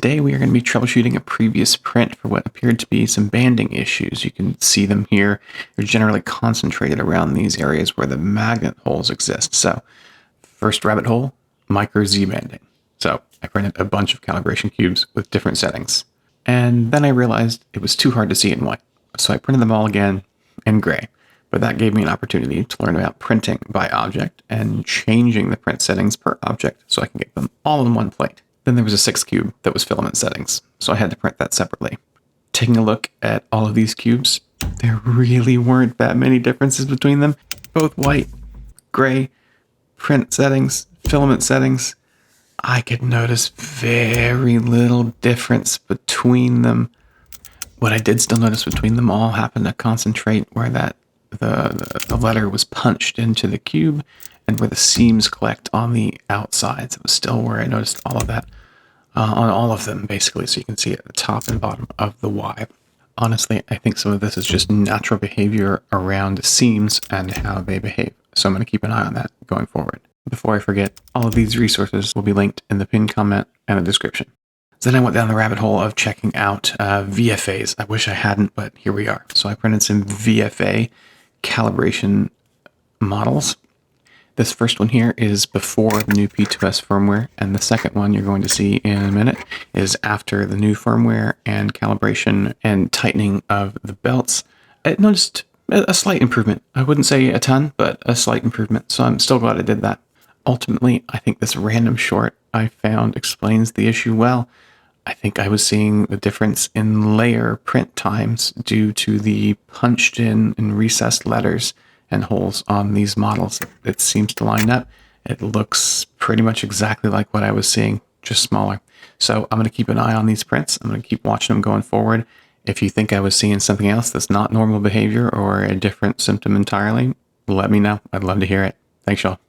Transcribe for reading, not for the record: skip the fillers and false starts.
Today we are going to be troubleshooting a previous print for what appeared to be some banding issues. You can see them here. They're generally concentrated around these areas where the magnet holes exist. So first rabbit hole, micro Z banding. So I printed a bunch of calibration cubes with different settings. And then I realized it was too hard to see in white. So I printed them all again in gray. But that gave me an opportunity to learn about printing by object and changing the print settings per object so I can get them all in one plate. Then there was a sixth cube that was filament settings, so I had to print that separately. Taking a look at all of these cubes, there really weren't that many differences between them. Both white, gray, print settings, filament settings. I could notice very little difference between them. What I did still notice between them all happened to concentrate where that the letter was punched into the cube and where the seams collect on the outsides. It was still where I noticed all of that on all of them, basically. So you can see at the top and bottom of the Y. Honestly, I think some of this is just natural behavior around seams and how they behave. So I'm going to keep an eye on that going forward. Before I forget, all of these resources will be linked in the pinned comment and the description. So then I went down the rabbit hole of checking out VFAs. I wish I hadn't, but here we are. So I printed some VFA calibration models. This first one here is before the new P2S firmware, and the second one you're going to see in a minute is after the new firmware and calibration and tightening of the belts. I noticed a slight improvement. I wouldn't say a ton, but a slight improvement, so I'm still glad I did that. Ultimately, I think this random short I found explains the issue well. I think I was seeing the difference in layer print times due to the punched in and recessed letters and holes on these models. It seems to line up. It looks pretty much exactly like what I was seeing, just smaller. So I'm going to keep an eye on these prints. I'm going to keep watching them going forward. If you think I was seeing something else that's not normal behavior or a different symptom entirely, let me know. I'd love to hear it. Thanks, y'all.